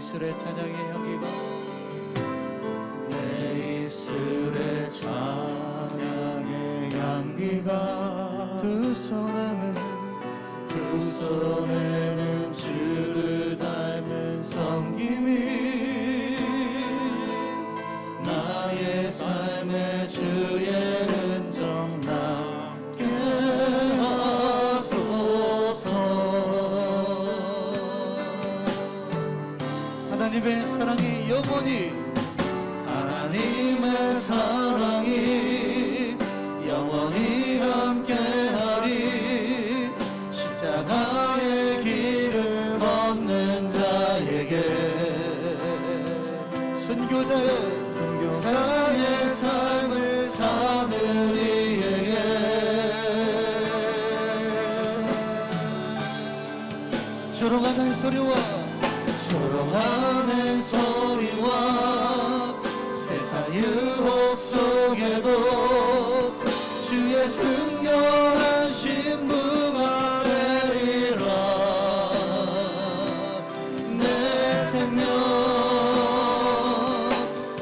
입술에 찬양의 향기가 내 입술에 찬양의 향기가 두 손에는 주를 닮은 섬김이 나의 삶의 주의 흔적 남게 하소서. 하나님의 사랑이 영원히 하나님의 사랑이 영원히 함께하리. 십자가의 길을 걷는 자에게 순교자의 사랑의 삶을 사는 이에게 조롱하는 소리와 세상 유혹 속에도 주의 순결한 신부가 되리라. 내 생명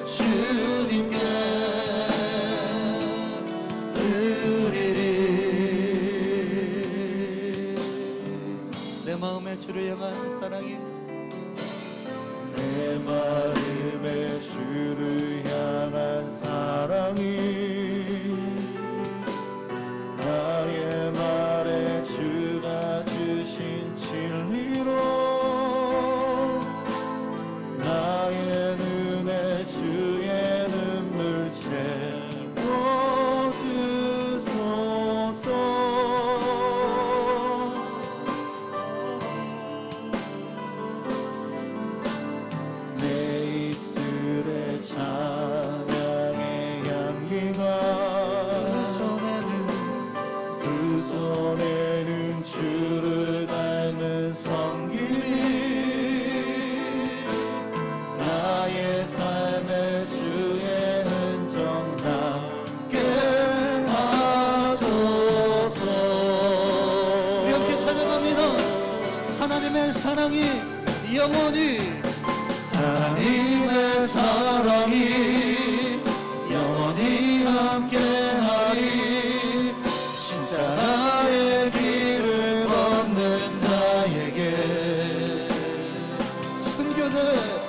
주님께 드리리. 내 마음에 주를 향한 사랑이 내 마음에 주를 향한 사랑이 나의 말에 주가 주신 진리로 나의 눈에 주의 눈물 채워주소서. 내 입술에 찬양의 향기가 두 손에는 주를 닮은 섬김이 나의 삶의 주의 흔적 남게 하소서. 우리 함께 찬양합니다. 하나님의 사랑이 영원히 하나님의 사랑이 영원히 함께하리. 십자가의 길을 걷는 자에게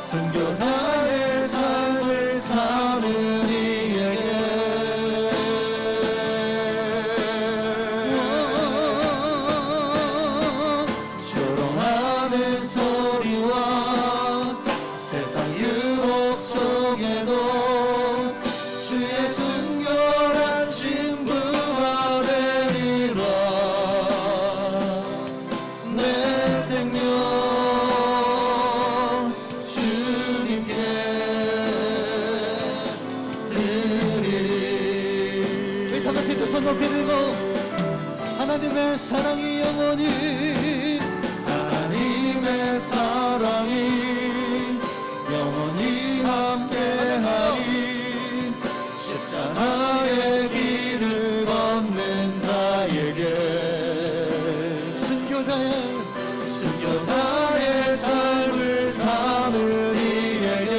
순교자의 삶을 사는 이에게 조롱하는 소리와 세상 유혹 속에도 주의 순결한 신부가 되리라. 내 생명 주님께 드리리. 우리 다 같이 두 손 높이 들고 하나님의 사랑이 영원히 하나님의 사랑이 영원히 함께하리. 십자가의 길을 걷는 자에게 순교자의 삶을 사는 이에게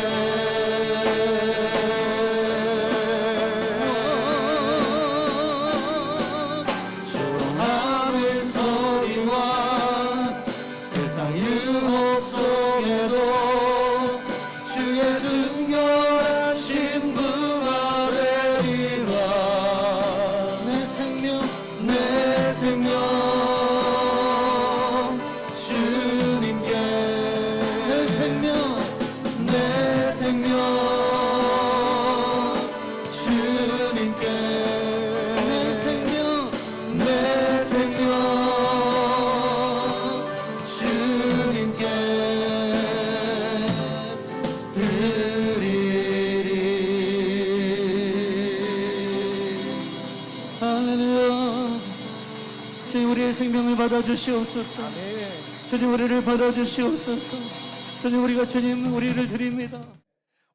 조롱하는 소리와 세상 유혹 속에도 주의 순결한 신부가 되리라. 내 생명 주님께 내 생명 주님께 내 생명 주님께 드리리. 할렐루야. 주님 우리의 생명을 받아주시옵소서. 주님 우리를 받아주시옵소서. 주님 우리가 주님 우리를 드립니다.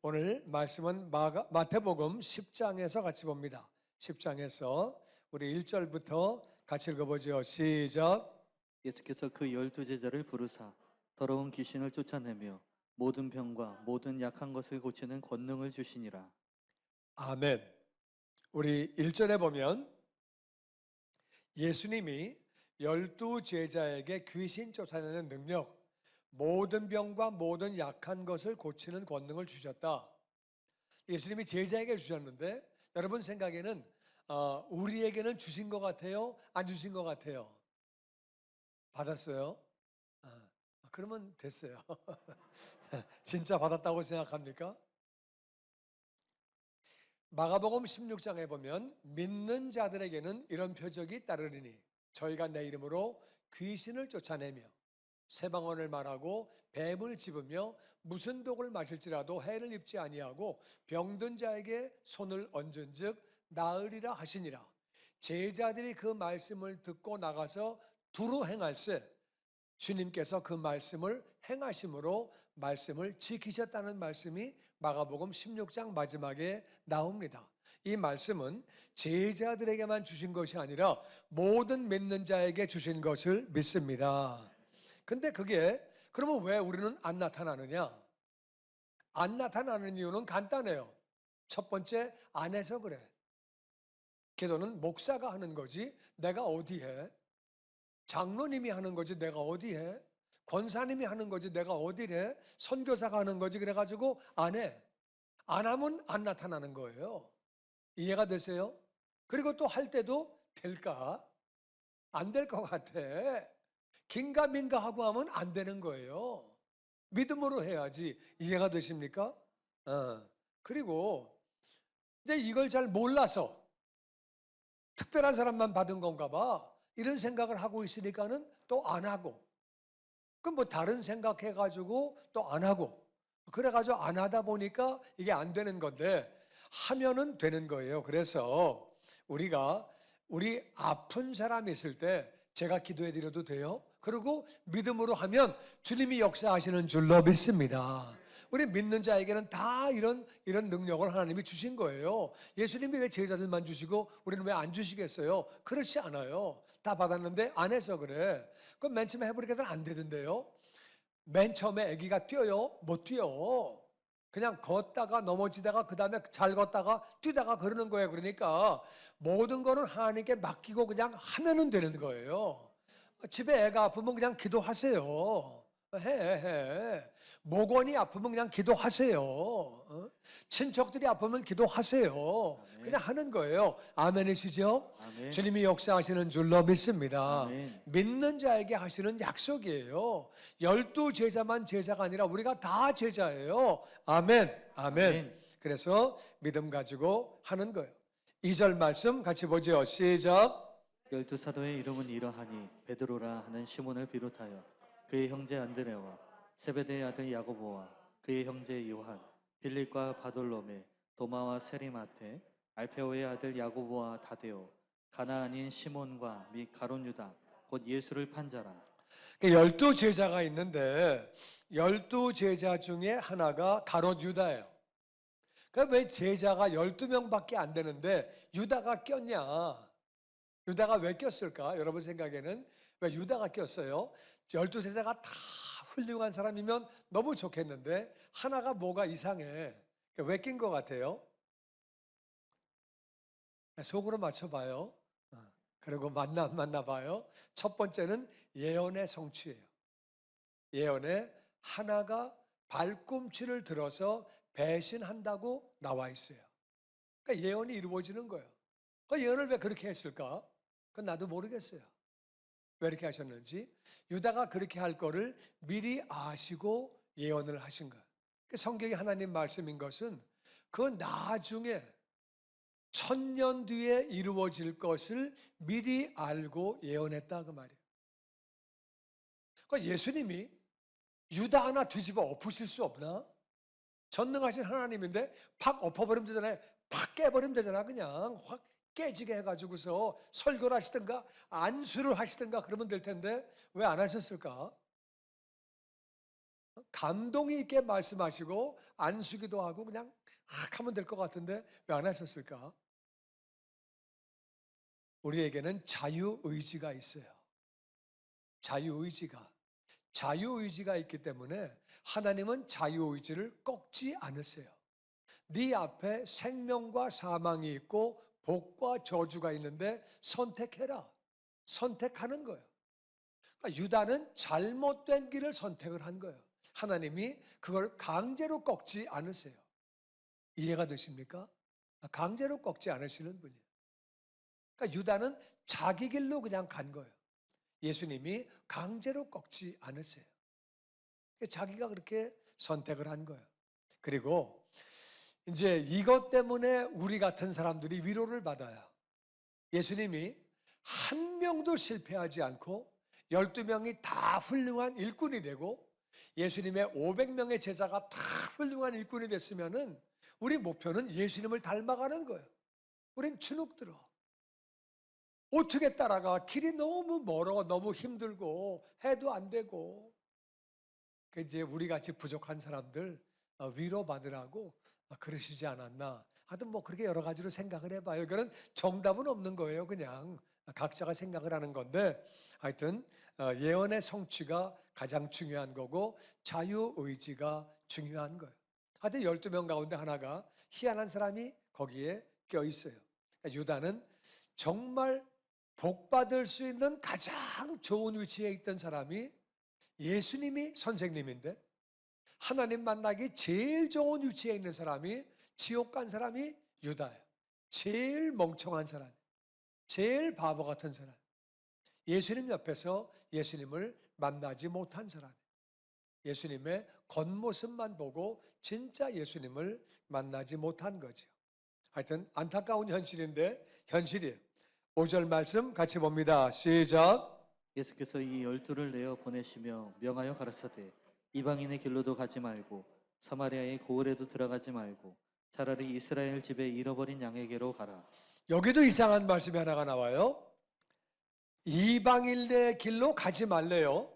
오늘 말씀은 마태복음 10장에서 같이 봅니다. 10장에서 우리 1절부터 같이 읽어보죠. 시작. 예수께서 그 12 제자를 부르사 더러운 귀신을 쫓아내며 모든 병과 모든 약한 것을 고치는 권능을 주시니라. 아멘. 우리 1절에 보면 예수님이 12제자에게 귀신 쫓아내는 능력, 모든 병과 모든 약한 것을 고치는 권능을 주셨다. 예수님이 제자에게 주셨는데 여러분 생각에는 우리에게는 주신 것 같아요? 안 주신 것 같아요? 받았어요? 그러면 됐어요. 진짜 받았다고 생각합니까? 마가복음 16장에 보면 믿는 자들에게는 이런 표적이 따르리니 저희가 내 이름으로 귀신을 쫓아내며 새 방언을 말하고 뱀을 집으며 무슨 독을 마실지라도 해를 입지 아니하고 병든 자에게 손을 얹은즉 나으리라 하시니라. 제자들이 그 말씀을 듣고 나가서 두루 행할세 주님께서 그 말씀을 행하심으로 말씀을 지키셨다는 말씀이 마가복음 16장 마지막에 나옵니다. 이 말씀은 제자들에게만 주신 것이 아니라 모든 믿는 자에게 주신 것을 믿습니다. 근데 그게 그러면 왜 우리는 안 나타나느냐? 안 나타나는 이유는 간단해요. 첫 번째, 안 해서 그래. 기도는 목사가 하는 거지 내가 어디 해? 장로님이 하는 거지 내가 어디 해? 권사님이 하는 거지 내가 어디 해? 선교사가 하는 거지 그래가지고 안 해. 안 하면 안 나타나는 거예요. 이해가 되세요? 그리고 또 할 때도 될까? 안 될 것 같아. 긴가민가 하고 하면 안 되는 거예요. 믿음으로 해야지. 이해가 되십니까? 그리고 이제 이걸 잘 몰라서 특별한 사람만 받은 건가 봐. 이런 생각을 하고 있으니까는 또 안 하고. 그럼 뭐 다른 생각해가지고 또 안 하고. 그래가지고 안 하다 보니까 이게 안 되는 건데 하면은 되는 거예요. 그래서 우리가 우리 아픈 사람이 있을 때 제가 기도해 드려도 돼요? 그리고 믿음으로 하면 주님이 역사하시는 줄로 믿습니다. 우리 믿는 자에게는 다 이런 능력을 하나님이 주신 거예요. 예수님이 왜 제자들만 주시고 우리는 왜 안 주시겠어요? 그렇지 않아요. 다 받았는데 안 해서 그래. 그럼 맨 처음에 해보니까 안 되던데요. 맨 처음에 아기가 뛰어요? 못 뛰어. 그냥 걷다가 넘어지다가 그 다음에 잘 걷다가 뛰다가 그러는 거예요. 그러니까 모든 거는 하나님께 맡기고 그냥 하면은 되는 거예요. 집에 애가 아프면 그냥 기도하세요. 해. 목원이 아프면 그냥 기도하세요. 친척들이 아프면 기도하세요. 아멘. 그냥 하는 거예요. 아멘이시죠? 아멘. 주님이 역사하시는 줄로 믿습니다. 아멘. 믿는 자에게 하시는 약속이에요. 12제자만 제자가 아니라 우리가 다 제자예요. 아멘. 아멘. 그래서 믿음 가지고 하는 거예요. 2절 말씀 같이 보죠. 시작. 12사도의 이름은 이러하니 베드로라 하는 시몬을 비롯하여 그의 형제 안드레와 세베대의 아들 야고보와 그의 형제 요한, 빌립과 바돌로메, 도마와 세리마테, 알페오의 아들 야고보와 다데오, 가나안인 시몬과 및 가룟 유다 곧 예수를 판 자라. 12제자가 있는데 12제자 중에 하나가 가롯 유다예요. 그러니까 왜 제자가 12명밖에 안 되는데 유다가 꼈냐? 유다가 왜 꼈을까? 여러분 생각에는 왜 유다가 꼈어요? 12제자가 다 훌륭한 사람이면 너무 좋겠는데 하나가 뭐가 이상해. 왜 낀 것 같아요? 속으로 맞춰봐요. 그리고 만나 봐요. 첫 번째는 예언의 성취예요. 예언에 하나가 발꿈치를 들어서 배신한다고 나와 있어요. 그러니까 예언이 이루어지는 거예요. 그 예언을 왜 그렇게 했을까? 그건 나도 모르겠어요. 왜 이렇게 하셨는지. 유다가 그렇게 할 거를 미리 아시고 예언을 하신 거예요. 성경이 하나님 말씀인 것은 그 나중에 1000년 뒤에 이루어질 것을 미리 알고 예언했다 그 말이에요. 그러니까 예수님이 유다 하나 뒤집어 엎으실 수 없나? 전능하신 하나님인데 팍 엎어버리면 되잖아요. 팍 깨버리면 되잖아. 그냥 확 깨지게 해가지고서 설교를 하시든가 안수를 하시든가 그러면 될 텐데 왜 안 하셨을까? 감동이 있게 말씀하시고 안수기도 하고 그냥 확 하면 될 것 같은데 왜 안 하셨을까? 우리에게는 자유의지가 있어요. 자유의지가 있기 때문에 하나님은 자유의지를 꺾지 않으세요. 네 앞에 생명과 사망이 있고 복과 저주가 있는데 선택해라. 선택하는 거예요. 그러니까 유다는 잘못된 길을 선택을 한 거예요. 하나님이 그걸 강제로 꺾지 않으세요. 이해가 되십니까? 강제로 꺾지 않으시는 분이에요. 그러니까 유다는 자기 길로 그냥 간 거예요. 예수님이 강제로 꺾지 않으세요. 자기가 그렇게 선택을 한 거예요. 그리고 이제 이것 때문에 우리 같은 사람들이 위로를 받아요. 예수님이 한 명도 실패하지 않고 12명이 다 훌륭한 일꾼이 되고 예수님의 500명의 제자가 다 훌륭한 일꾼이 됐으면은 우리 목표는 예수님을 닮아가는 거예요. 우린 주눅 들어. 어떻게 따라가? 길이 너무 멀어, 너무 힘들고 해도 안 되고. 이제 우리 같이 부족한 사람들 위로 받으라고 그러시지 않았나? 하여튼 뭐 그렇게 여러 가지로 생각을 해봐요. 이거는 정답은 없는 거예요. 그냥 각자가 생각을 하는 건데 하여튼 예언의 성취가 가장 중요한 거고 자유의지가 중요한 거예요. 하여튼 12명 가운데 하나가 희한한 사람이 거기에 껴있어요. 그러니까 유다는 정말 복받을 수 있는 가장 좋은 위치에 있던 사람이 예수님이 선생님인데 하나님 만나기 제일 좋은 위치에 있는 사람이 지옥 간 사람이 유다예요. 제일 멍청한 사람, 제일 바보 같은 사람, 예수님 옆에서 예수님을 만나지 못한 사람, 예수님의 겉모습만 보고 진짜 예수님을 만나지 못한 거죠. 하여튼 안타까운 현실인데 현실이에요. 5절 말씀 같이 봅니다. 시작. 예수께서 이 12를 내어 보내시며 명하여 가라사대 이방인의 길로도 가지 말고 사마리아의 고을에도 들어가지 말고 차라리 이스라엘 집에 잃어버린 양에게로 가라. 여기도 이상한 말씀이 하나가 나와요. 이방인의 길로 가지 말래요.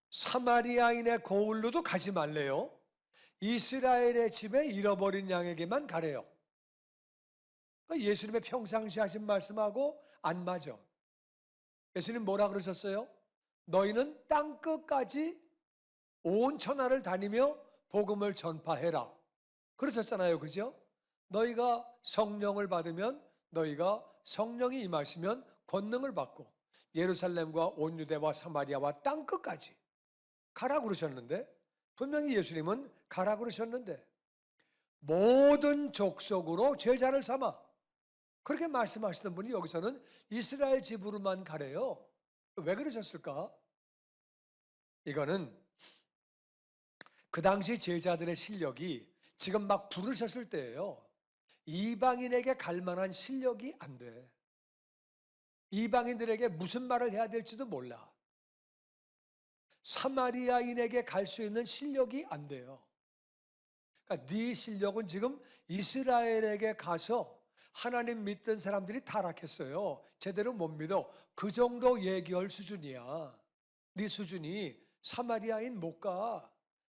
사마리아인의 고을로도 가지 말래요. 이스라엘의 집에 잃어버린 양에게만 가래요. 예수님의 평상시 하신 말씀하고 안 맞아. 예수님 뭐라 그러셨어요? 너희는 땅 끝까지 온 천하를 다니며 복음을 전파해라. 그러셨잖아요. 그죠? 너희가 성령을 받으면 너희가 성령이 임하시면 권능을 받고 예루살렘과 온 유대와 사마리아와 땅 끝까지 가라 그러셨는데 분명히 예수님은 가라 그러셨는데 모든 족속으로 제자를 삼아 그렇게 말씀하시던 분이 여기서는 이스라엘 집으로만 가래요. 왜 그러셨을까? 이거는 그 당시 제자들의 실력이 지금 막 부르셨을 때예요. 이방인에게 갈 만한 실력이 안 돼. 이방인들에게 무슨 말을 해야 될지도 몰라. 사마리아인에게 갈 수 있는 실력이 안 돼요. 그러니까 네 실력은 지금 이스라엘에게 가서 하나님 믿던 사람들이 타락했어요. 제대로 못 믿어. 그 정도 얘기할 수준이야. 네 수준이 사마리아인 못 가.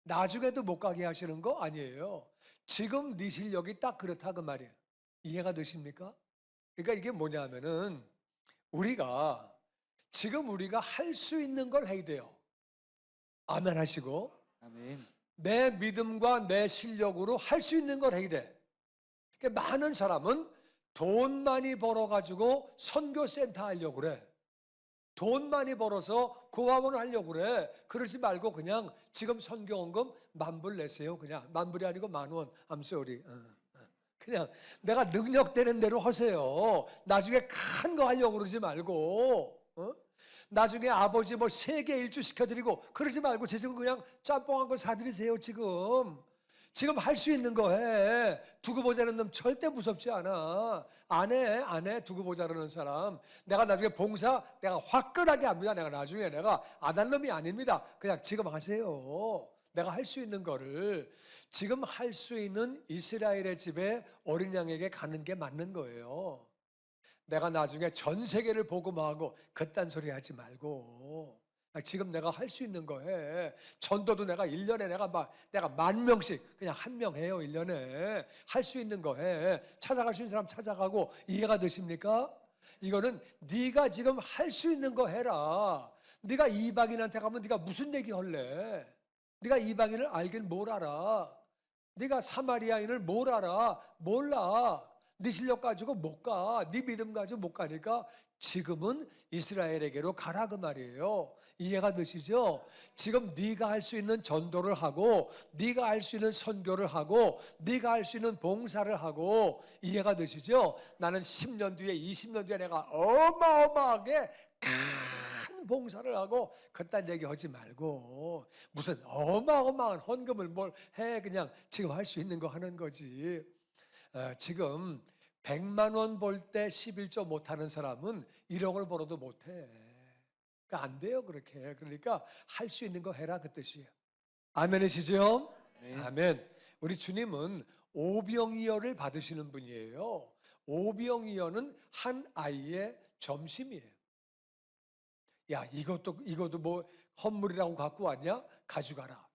나중에도 못 가게 하시는 거 아니에요. 지금 네 실력이 딱 그렇다 그 말이에요. 이해가 되십니까? 그러니까 이게 뭐냐면은 지금 우리가 할 수 있는 걸 해야 돼요. 아멘 하시고 아멘. 내 믿음과 내 실력으로 할 수 있는 걸 해야 돼. 그러니까 많은 사람은 돈 많이 벌어가지고 선교센터 하려고 그래. 돈 많이 벌어서 고아원 하려고 그래. 그러지 말고 그냥 지금 선교원금 10,000불 내세요. 그냥 10,000불이 아니고 10,000원. I'm sorry. 그냥 내가 능력되는 대로 하세요. 나중에 큰 거 하려고 그러지 말고 나중에 아버지 뭐 세계 일주 시켜드리고 그러지 말고 지금 그냥 짬뽕한 거 사드리세요. 지금 할 수 있는 거 해. 두고 보자는 놈 절대 무섭지 않아. 안 해. 두고 보자는 사람. 내가 나중에 봉사 내가 화끈하게 합니다. 내가 나중에 내가 안 할 놈이 아닙니다. 그냥 지금 하세요. 내가 할 수 있는 거를 지금 할 수 있는 이스라엘의 집에 어린 양에게 가는 게 맞는 거예요. 내가 나중에 전 세계를 복음하고 그딴 소리 하지 말고 지금 내가 할 수 있는 거 해. 전도도 내가 1년에 내가 10,000명씩 그냥 1명 해요. 1년에 할 수 있는 거 해. 찾아갈 수 있는 사람 찾아가고. 이해가 되십니까? 이거는 네가 지금 할 수 있는 거 해라. 네가 이방인한테 가면 네가 무슨 얘기 할래? 네가 이방인을 알긴 뭘 알아? 네가 사마리아인을 뭘 알아? 몰라. 네 실력 가지고 못 가. 네 믿음 가지고 못 가니까 지금은 이스라엘에게로 가라 그 말이에요. 이해가 되시죠? 지금 네가 할 수 있는 전도를 하고 네가 할 수 있는 선교를 하고 네가 할 수 있는 봉사를 하고, 이해가 되시죠? 나는 10년 뒤에 20년 뒤에 내가 어마어마하게 큰 봉사를 하고 그딴 얘기 하지 말고 무슨 어마어마한 헌금을 뭘 해. 그냥 지금 할 수 있는 거 하는 거지. 지금 100만 원 벌 때 11조 못하는 사람은 1억을 벌어도 못해. 그러니까 안 돼요 그렇게. 그러니까 할 수 있는 거 해라 그 뜻이에요. 아멘이시죠? 네. 아멘. 우리 주님은 오병이어를 받으시는 분이에요. 오병이어는 한 아이의 점심이에요. 야, 이것도 뭐 헌물이라고 갖고 왔냐? 가져가라.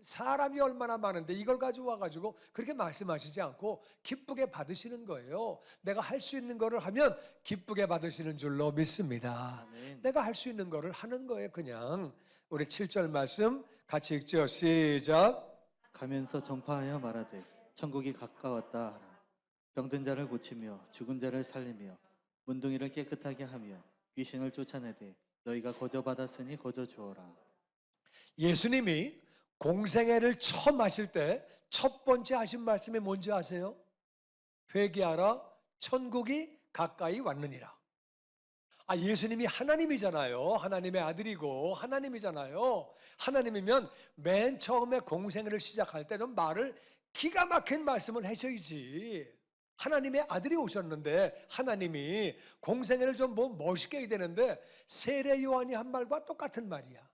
사람이 얼마나 많은데 이걸 가져와 가지고 그렇게 말씀하시지 않고 기쁘게 받으시는 거예요. 내가 할 수 있는 거를 하면 기쁘게 받으시는 줄로 믿습니다. 아멘. 내가 할 수 있는 거를 하는 거예요. 그냥 우리 7절 말씀 같이 읽죠. 시작. 가면서 전파하여 말하되 천국이 가까웠다 하라. 병든 자를 고치며 죽은 자를 살리며 문둥이를 깨끗하게 하며 귀신을 쫓아내되 너희가 거저 받았으니 거저 주어라. 예수님이 공생애를 처음 하실 때 첫 번째 하신 말씀이 뭔지 아세요? 회개하라, 천국이 가까이 왔느니라. 예수님이 하나님이잖아요. 하나님의 아들이고 하나님이잖아요. 하나님이면 맨 처음에 공생애를 시작할 때 좀 말을 기가 막힌 말씀을 하셔야지. 하나님의 아들이 오셨는데 하나님이 공생애를 좀 뭐 멋있게 해야 되는데 세례 요한이 한 말과 똑같은 말이야.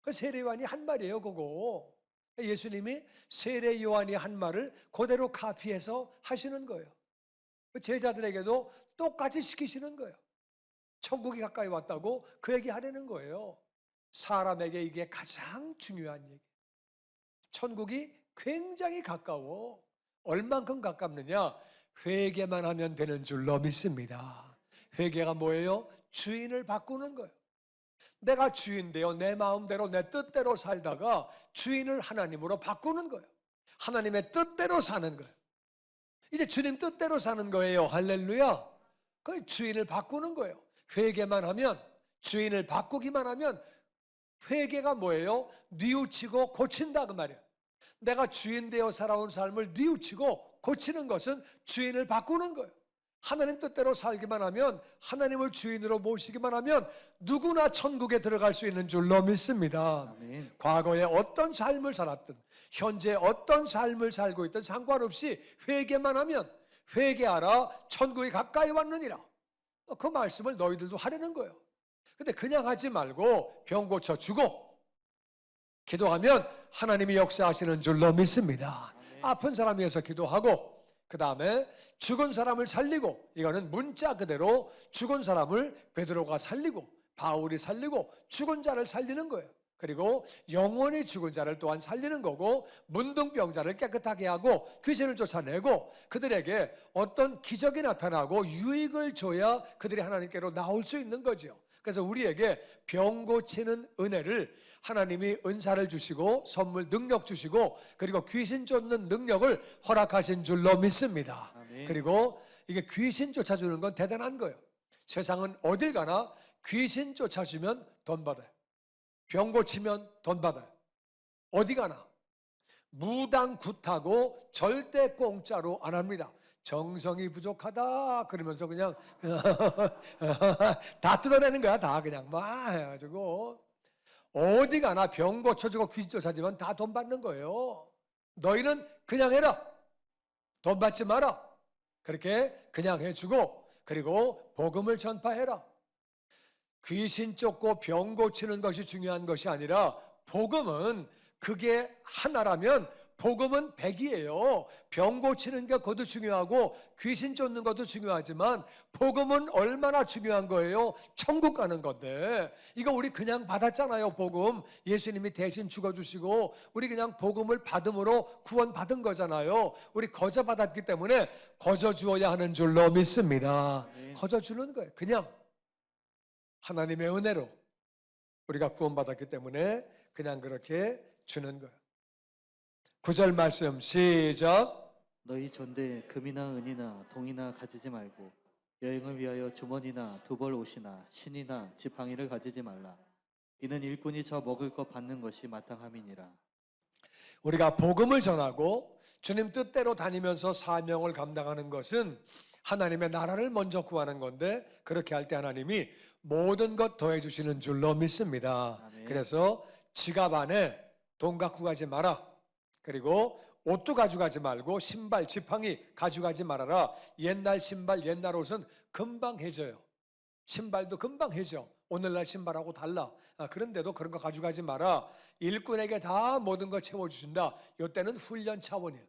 그 세례 요한이 한 말이에요 그거. 예수님이 세례 요한이 한 말을 그대로 카피해서 하시는 거예요. 제자들에게도 똑같이 시키시는 거예요. 천국이 가까이 왔다고 그 얘기 하려는 거예요. 사람에게 이게 가장 중요한 얘기. 천국이 굉장히 가까워. 얼만큼 가깝느냐? 회개만 하면 되는 줄로 믿습니다. 회개가 뭐예요? 주인을 바꾸는 거예요. 내가 주인되어 내 마음대로 내 뜻대로 살다가 주인을 하나님으로 바꾸는 거예요. 하나님의 뜻대로 사는 거예요. 이제 주님 뜻대로 사는 거예요. 할렐루야. 그 주인을 바꾸는 거예요. 회개만 하면, 주인을 바꾸기만 하면, 회개가 뭐예요? 뉘우치고 고친다 그 말이에요. 내가 주인 되어 살아온 삶을 뉘우치고 고치는 것은 주인을 바꾸는 거예요. 하나님 뜻대로 살기만 하면, 하나님을 주인으로 모시기만 하면 누구나 천국에 들어갈 수 있는 줄로 믿습니다. 아멘. 과거에 어떤 삶을 살았든 현재 어떤 삶을 살고 있든 상관없이 회개만 하면, 회개하라 천국이 가까이 왔느니라, 그 말씀을 너희들도 하려는 거예요. 근데 그냥 하지 말고 병 고쳐주고 기도하면 하나님이 역사하시는 줄로 믿습니다. 아픈 사람 위해서 기도하고 그 다음에 죽은 사람을 살리고, 이거는 문자 그대로 죽은 사람을 베드로가 살리고 바울이 살리고 죽은 자를 살리는 거예요. 그리고 영원히 죽은 자를 또한 살리는 거고, 문둥병자를 깨끗하게 하고 귀신을 쫓아내고 그들에게 어떤 기적이 나타나고 유익을 줘야 그들이 하나님께로 나올 수 있는 거죠. 그래서 우리에게 병 고치는 은혜를 하나님이 은사를 주시고 선물 능력 주시고 그리고 귀신 쫓는 능력을 허락하신 줄로 믿습니다. 아멘. 그리고 이게 귀신 쫓아주는 건 대단한 거예요. 세상은 어딜 가나 귀신 쫓아주면 돈 받아요. 병 고치면 돈 받아요. 어디 가나 무당 굿하고 절대 공짜로 안 합니다. 정성이 부족하다 그러면서 그냥 다 뜯어내는 거야. 다 그냥 막 해가지고 어디 가나 병 고쳐주고 귀신 쫓아주면 다 돈 받는 거예요. 너희는 그냥 해라. 돈 받지 마라. 그렇게 그냥 해주고 그리고 복음을 전파해라. 귀신 쫓고 병 고치는 것이 중요한 것이 아니라 복음은 그게 하나라면 복음은 100이에요. 병 고치는 게 그것도 중요하고 귀신 쫓는 것도 중요하지만 복음은 얼마나 중요한 거예요? 천국 가는 건데 이거 우리 그냥 받았잖아요. 복음 예수님이 대신 죽어주시고 우리 그냥 복음을 받음으로 구원받은 거잖아요. 우리 거저 받았기 때문에 거저 주어야 하는 줄로 믿습니다. 거저 주는 거예요. 그냥 하나님의 은혜로 우리가 구원받았기 때문에 그냥 그렇게 주는 거예요. 9절 말씀 시작. 너희 전대에 금이나 은이나 동이나 가지지 말고 여행을 위하여 주머니나 두벌 옷이나 신이나 지팡이를 가지지 말라. 이는 일꾼이 저 먹을 것 받는 것이 마땅함이니라. 우리가 복음을 전하고 주님 뜻대로 다니면서 사명을 감당하는 것은 하나님의 나라를 먼저 구하는 건데, 그렇게 할 때 하나님이 모든 것 더해 주시는 줄로 믿습니다. 아멘. 그래서 지갑 안에 돈 갖고 가지 마라. 그리고 옷도 가져가지 말고 신발, 지팡이 가져가지 말아라. 옛날 신발, 옛날 옷은 금방 해져요. 신발도 금방 해져. 오늘날 신발하고 달라. 그런데도 그런 거 가져가지 마라. 일꾼에게 다 모든 거 채워주신다. 이때는 훈련 차원이에요.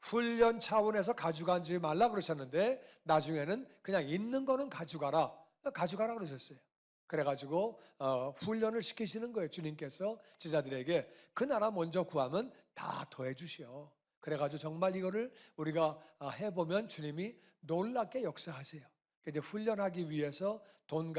훈련 차원에서 가져가지 말라 그러셨는데, 나중에는 그냥 있는 거는 가져가라. 가져가라 그러셨어요. 그래가지고 훈련을 시키시는 거예요. 주님께서 제자들에게 그 나라 먼저 구하면 다 더해 주시오. 그래가지고 정말 이거를 우리가 해보면 주님이 놀랍게 역사하세요. 이제 훈련하기 위해서 돈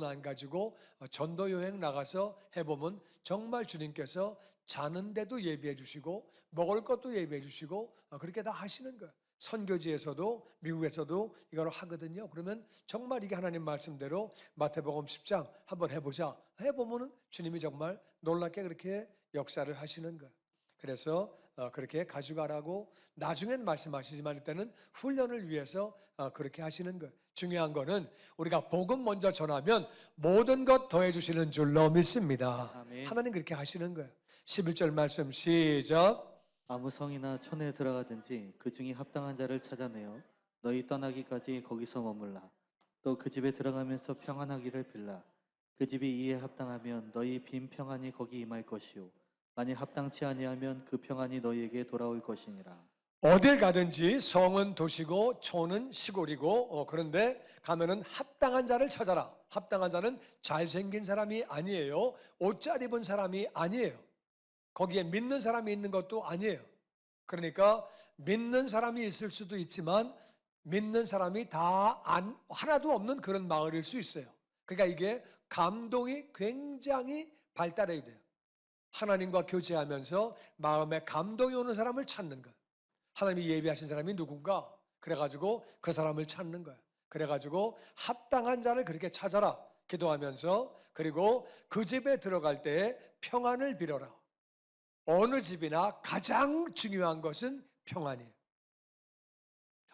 안 가지고 전도 여행 나가서 해보면 정말 주님께서 자는 데도 예비해 주시고 먹을 것도 예비해 주시고 그렇게 다 하시는 거예요. 선교지에서도 미국에서도 이걸 하거든요. 그러면 정말 이게 하나님 말씀대로 마태복음 10장 한번 해보자. 해보면 주님이 정말 놀랍게 그렇게 역사를 하시는 거예요. 그래서 그렇게 가져가라고 나중엔 말씀하시지만 일단은 훈련을 위해서 그렇게 하시는 거예요. 중요한 거는 우리가 복음 먼저 전하면 모든 것 더해 주시는 줄로 믿습니다. 아멘. 하나님 그렇게 하시는 거예요. 11절 말씀 시작. 아무 성이나 촌에 들어가든지 그 중에 합당한 자를 찾아내어 너희 떠나기까지 거기서 머물라. 또 그 집에 들어가면서 평안하기를 빌라. 그 집이 이에 합당하면 너희 빈 평안이 거기 임할 것이요 만일 합당치 아니하면 그 평안이 너희에게 돌아올 것이니라. 어딜 가든지 성은 도시고 촌은 시골이고 그런데 가면은 합당한 자를 찾아라. 합당한 자는 잘생긴 사람이 아니에요. 옷 잘 입은 사람이 아니에요. 거기에 믿는 사람이 있는 것도 아니에요. 그러니까 믿는 사람이 있을 수도 있지만 믿는 사람이 하나도 없는 그런 마을일 수 있어요. 그러니까 이게 감동이 굉장히 발달해야 돼요. 하나님과 교제하면서 마음에 감동이 오는 사람을 찾는 거예요. 하나님이 예비하신 사람이 누군가? 그래가지고 그 사람을 찾는 거예요. 그래가지고 합당한 자를 그렇게 찾아라. 기도하면서 그리고 그 집에 들어갈 때 평안을 빌어라. 어느 집이나 가장 중요한 것은 평안이에요.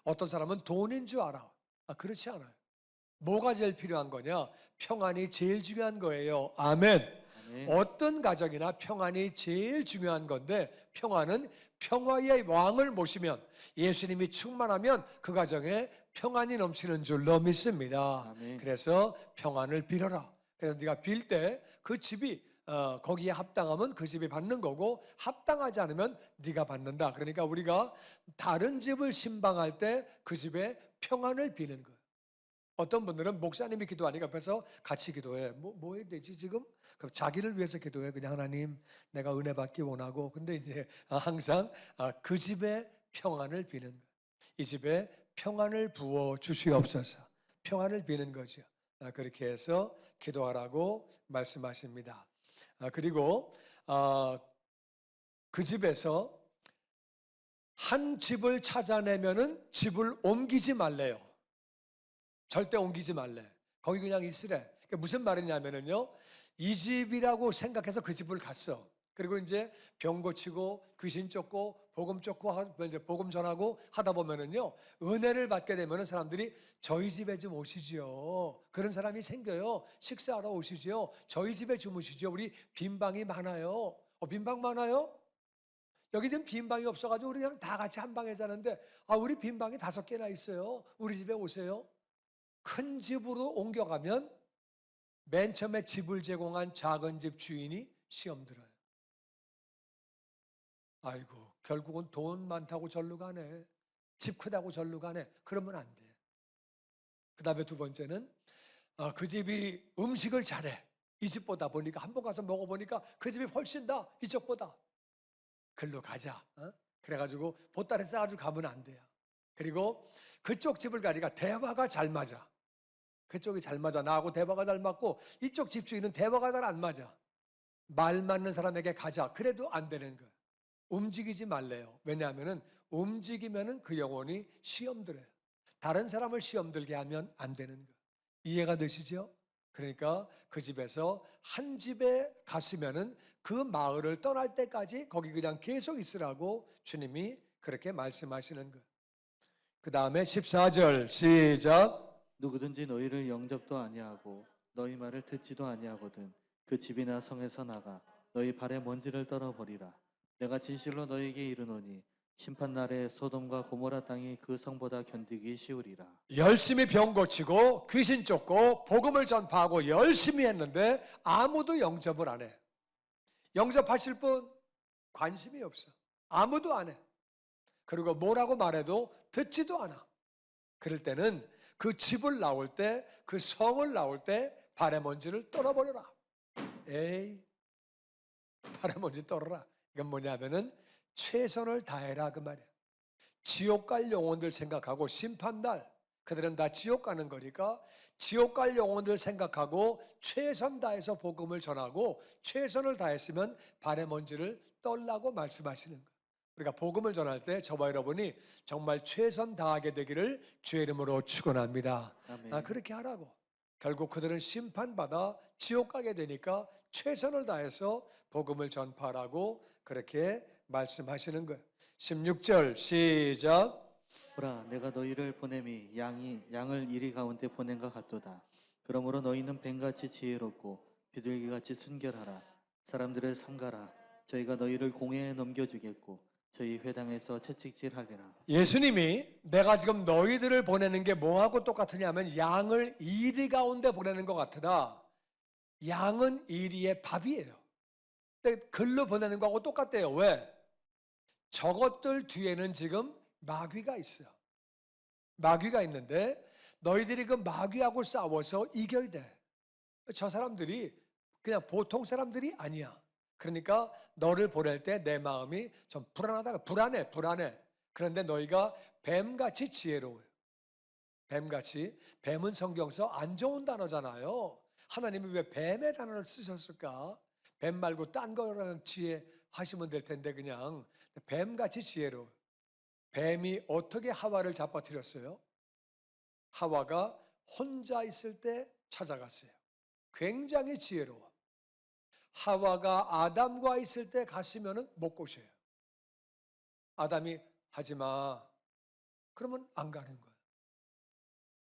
어떤 사람은 돈인 줄 알아. 그렇지 않아요. 뭐가 제일 필요한 거냐? 평안이 제일 중요한 거예요. 아멘. 아멘. 어떤 가정이나 평안이 제일 중요한 건데, 평안은 평화의 왕을 모시면, 예수님이 충만하면 그 가정에 평안이 넘치는 줄로 믿습니다. 아멘. 그래서 평안을 빌어라. 그래서 네가 빌 때 그 집이 거기에 합당하면 그 집이 받는 거고, 합당하지 않으면 네가 받는다. 그러니까 우리가 다른 집을 신방할 때 그 집에 평안을 비는 거예요. 어떤 분들은 목사님이 기도하니까 옆에서 같이 기도해. 뭐 해야 되지 지금? 그럼 자기를 위해서 기도해. 그냥 하나님 내가 은혜 받기 원하고. 근데 이제 항상 그 집에 평안을 비는 거예요. 이 집에 평안을 부어 주시옵소서. 평안을 비는 거죠. 그렇게 해서 기도하라고 말씀하십니다. 그리고 그 집에서 한 집을 찾아내면은 집을 옮기지 말래요. 절대 옮기지 말래. 거기 그냥 있으래. 그게 무슨 말이냐면은요, 이 집이라고 생각해서 그 집을 갔어. 그리고 이제 병 고치고 귀신 쫓고 복음 쫓고 이제 복음 전하고 하다 보면은요, 은혜를 받게 되면은 사람들이 저희 집에 좀 오시지요. 그런 사람이 생겨요. 식사하러 오시지요. 저희 집에 주무시죠. 우리 빈 방이 많아요. 빈 방 많아요? 여기 지금 빈 방이 없어가지고 우리 그냥 다 같이 한 방에 자는데, 우리 빈 방이 5개나 있어요. 우리 집에 오세요. 큰 집으로 옮겨가면 맨 처음에 집을 제공한 작은 집 주인이 시험 들어요. 아이고, 결국은 돈 많다고 절로 가네. 집 크다고 절로 가네. 그러면 안 돼. 그 다음에 두 번째는 그 집이 음식을 잘해. 이 집보다 보니까 한 번 가서 먹어보니까 그 집이 훨씬 다 이쪽보다. 글로 가자. 그래가지고 보따리 싸가지고 가면 안 돼요. 그리고 그쪽 집을 가니까 대화가 잘 맞아. 그쪽이 잘 맞아. 나하고 대화가 잘 맞고 이쪽 집주인은 대화가 잘 안 맞아. 말 맞는 사람에게 가자. 그래도 안 되는 거예요. 움직이지 말래요. 왜냐하면 움직이면 그 영혼이 시험 들어요. 다른 사람을 시험 들게 하면 안 되는 거예요. 이해가 되시죠? 그러니까 그 집에서 한 집에 갔으면은 그 마을을 떠날 때까지 거기 그냥 계속 있으라고 주님이 그렇게 말씀하시는 거예요. 그 다음에 14절 시작. 누구든지 너희를 영접도 아니하고 너희 말을 듣지도 아니하거든 그 집이나 성에서 나가 너희 발에 먼지를 떨어버리라. 내가 진실로 너희에게 이르노니 심판날에 소돔과 고모라 땅이 그 성보다 견디기 쉬우리라. 열심히 병 고치고 귀신 쫓고 복음을 전파하고 열심히 했는데 아무도 영접을 안 해. 영접하실 분 관심이 없어. 아무도 안 해. 그리고 뭐라고 말해도 듣지도 않아. 그럴 때는 그 집을 나올 때, 그 성을 나올 때 발에 먼지를 떨어버려라. 에이, 발에 먼지 떨어라. 이건 뭐냐면은 최선을 다해라 그 말이야. 지옥 갈 영혼들 생각하고 심판날 그들은 다 지옥 가는 거니까 지옥 갈 영혼들 생각하고 최선 다해서 복음을 전하고 최선을 다했으면 발에 먼지를 떨라고 말씀하시는 거예요. 우리가 복음을 전할 때 저와 여러분이 정말 최선 다하게 되기를 주의 이름으로 축원합니다. 아멘. 그렇게 하라고. 결국 그들은 심판받아 지옥 가게 되니까 최선을 다해서 복음을 전파하라고 그렇게 말씀하시는 거예요. 16절 시작. 보라 내가 너희를 보냄이 양을 이리 가운데 보낸 것 같도다. 그러므로 너희는 뱀같이 지혜롭고 비둘기같이 순결하라. 사람들을 삼가라. 저희가 너희를 공회에 넘겨주겠고 저희 회당에서 채찍질하리라. 예수님이 내가 지금 너희들을 보내는 게 뭐하고 똑같으냐면 양을 이리 가운데 보내는 것 같으다. 양은 이리의 밥이에요. 근데 글로 보내는 거하고 똑같대요. 왜? 저것들 뒤에는 지금 마귀가 있어요. 마귀가 있는데 너희들이 그 마귀하고 싸워서 이겨야 돼. 저 사람들이 그냥 보통 사람들이 아니야. 그러니까 너를 보낼 때 내 마음이 좀 불안해. 그런데 너희가 뱀같이 지혜로워요. 뱀같이. 뱀은 성경서 안 좋은 단어잖아요. 하나님이 왜 뱀의 단어를 쓰셨을까? 뱀 말고 딴 거랑 지혜 하시면 될 텐데 그냥 뱀같이 지혜로워요. 뱀이 어떻게 하와를 잡아뜨렸어요? 하와가 혼자 있을 때 찾아갔어요. 굉장히 지혜로워. 하와가 아담과 있을 때 갔으면 못 고셔요. 아담이 하지 마. 그러면 안 가는 거야.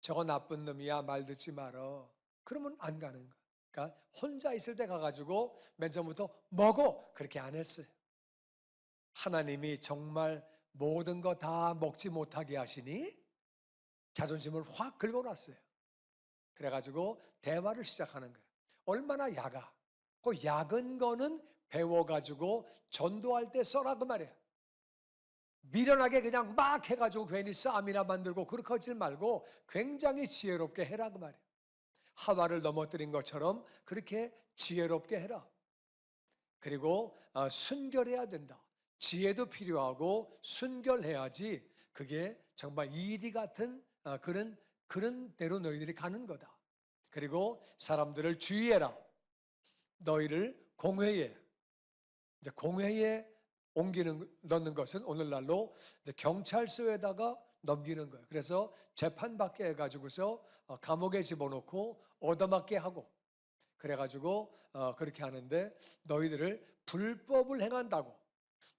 저거 나쁜 놈이야. 말 듣지 말어. 그러면 안 가는 거야. 그러니까 혼자 있을 때 가가지고 맨 처음부터 먹어. 그렇게 안 했어요. 하나님이 정말 모든 거 다 먹지 못하게 하시니 자존심을 확 긁어놨어요. 그래가지고 대화를 시작하는 거예요. 얼마나 약아. 그 약은 거는 배워가지고 전도할 때 써라 그 말이에요. 미련하게 그냥 막 해가지고 괜히 싸움이나 만들고 그렇게 하지 말고 굉장히 지혜롭게 해라 그 말이에요. 하와를 넘어뜨린 것처럼 그렇게 지혜롭게 해라. 그리고 순결해야 된다. 지혜도 필요하고 순결해야지 그게 정말 이리 같은 그런 대로 너희들이 가는 거다. 그리고 사람들을 주의해라. 너희를 공회에 이제 공회에 넣는 것은 오늘날로 이제 경찰서에다가 넘기는 거예요. 그래서 재판받게 해가지고서 감옥에 집어넣고 얻어맞게 하고 그래가지고 그렇게 하는데 너희들을 불법을 행한다고.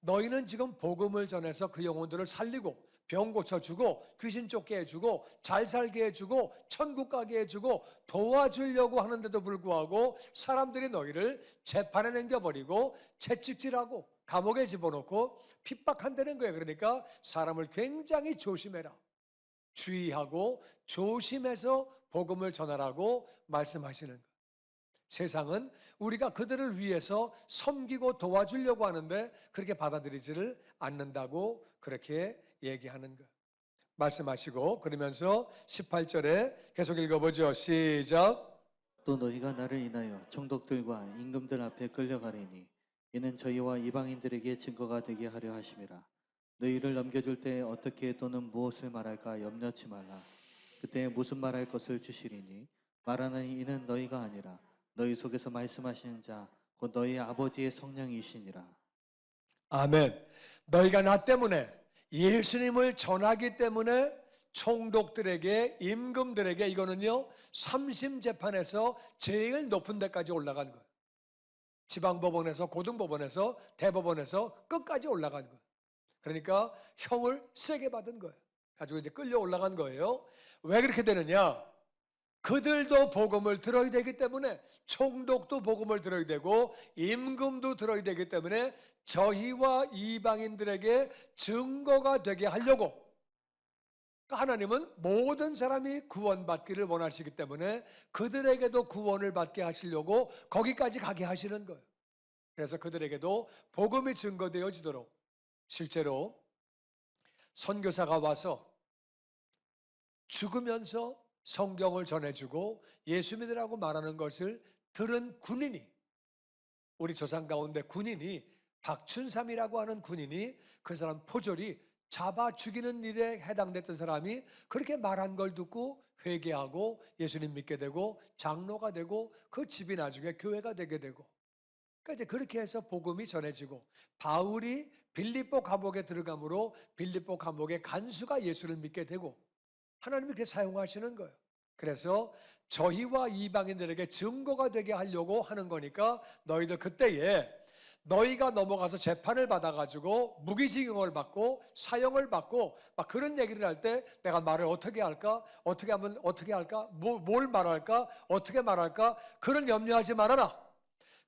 너희는 지금 복음을 전해서 그 영혼들을 살리고 병 고쳐주고 귀신 쫓게 해주고 잘 살게 해주고 천국 가게 해주고 도와주려고 하는데도 불구하고 사람들이 너희를 재판에 넘겨버리고 채찍질하고 감옥에 집어넣고 핍박한다는 거예요. 그러니까 사람을 굉장히 조심해라. 주의하고 조심해서 복음을 전하라고 말씀하시는 거예요. 세상은 우리가 그들을 위해서 섬기고 도와주려고 하는데 그렇게 받아들이지를 않는다고 그렇게 얘기하는 거예요. 말씀하시고 그러면서 18절에 계속 읽어보죠. 시작. 또 너희가 나를 인하여 총독들과 임금들 앞에 끌려가리니 이는 저희와 이방인들에게 증거가 되게 하려 하심이라. 너희를 넘겨줄 때 어떻게 또는 무엇을 말할까 염려치 말라. 그때 무슨 말할 것을 주시리니 말하는 이는 너희가 아니라 너희 속에서 말씀하시는 자 곧 너희 아버지의 성령이시니라. 아멘. 너희가 나 때문에 예수님을 전하기 때문에 총독들에게, 임금들에게 이거는요, 삼심재판에서 제일 높은 데까지 올라간 거예요. 지방법원에서, 고등법원에서, 대법원에서 끝까지 올라간 거예요. 그러니까 형을 세게 받은 거예요. 가지고 이제 끌려 올라간 거예요. 왜 그렇게 되느냐? 그들도 복음을 들어야 되기 때문에, 총독도 복음을 들어야 되고 임금도 들어야 되기 때문에 저희와 이방인들에게 증거가 되게 하려고, 그러니까 하나님은 모든 사람이 구원받기를 원하시기 때문에 그들에게도 구원을 받게 하시려고 거기까지 가게 하시는 거예요. 그래서 그들에게도 복음이 증거되어지도록, 실제로 선교사가 와서 죽으면서 성경을 전해주고 예수 믿으라고 말하는 것을 들은 군인이, 우리 조상 가운데 군인이, 박춘삼이라고 하는 군인이, 그 사람 포졸이 잡아 죽이는 일에 해당됐던 사람이 그렇게 말한 걸 듣고 회개하고 예수님 믿게 되고 장로가 되고 그 집이 나중에 교회가 되게 되고, 그러니까 이제 그렇게 해서 복음이 전해지고, 바울이 빌립보 감옥에 들어감으로 빌립보 감옥의 간수가 예수를 믿게 되고, 하나님이 그렇게 사용하시는 거예요. 그래서 저희와 이방인들에게 증거가 되게 하려고 하는 거니까, 너희들 그때에 너희가 넘어가서 재판을 받아가지고 무기징역을 받고 사형을 받고 막 그런 얘기를 할 때 내가 말을 어떻게 할까? 어떻게 하면 어떻게 할까? 뭘 말할까? 어떻게 말할까? 그런 염려하지 말아라.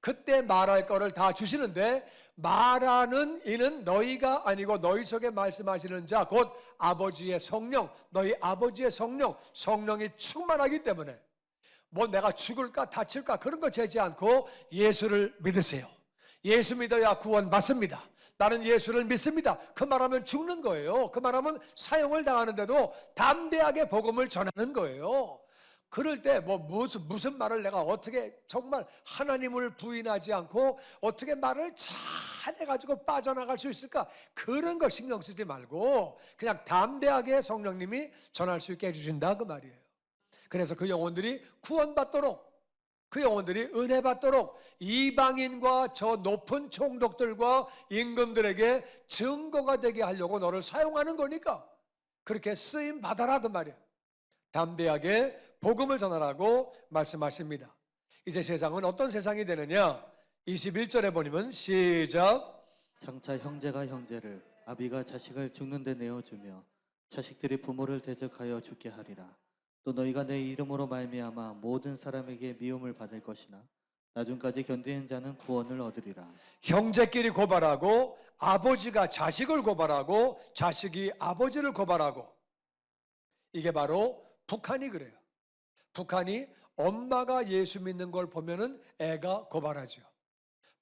그때 말할 거를 다 주시는데, 말하는 이는 너희가 아니고 너희 속에 말씀하시는 자 곧 아버지의 성령, 너희 아버지의 성령이 충만하기 때문에 뭐 내가 죽을까 다칠까 그런 거 재지 않고 예수를 믿으세요. 예수 믿어야 구원 받습니다. 나는 예수를 믿습니다. 그 말하면 죽는 거예요. 그 말하면 사형을 당하는데도 담대하게 복음을 전하는 거예요. 그럴 때 뭐 무슨 말을 내가 어떻게 정말 하나님을 부인하지 않고 어떻게 말을 잘 해가지고 빠져나갈 수 있을까? 그런 거 신경 쓰지 말고 그냥 담대하게 성령님이 전할 수 있게 해주신다 그 말이에요. 그래서 그 영혼들이 구원받도록, 그 영혼들이 은혜 받도록 이방인과 저 높은 총독들과 임금들에게 증거가 되게 하려고 너를 사용하는 거니까 그렇게 쓰임 받아라 그 말이에요. 담대하게 복음을 전하라고 말씀하십니다. 이제 세상은 어떤 세상이 되느냐? 21절에 보면 시작. 장차 형제가 형제를, 아비가 자식을 죽는 데 내어주며 자식들이 부모를 대적하여 죽게 하리라. 또 너희가 내 이름으로 말미암아 모든 사람에게 미움을 받을 것이나 나중까지 견디는 자는 구원을 얻으리라. 형제끼리 고발하고, 아버지가 자식을 고발하고, 자식이 아버지를 고발하고, 이게 바로 북한이 그래요. 북한이 엄마가 예수 믿는 걸 보면은 애가 고발하죠.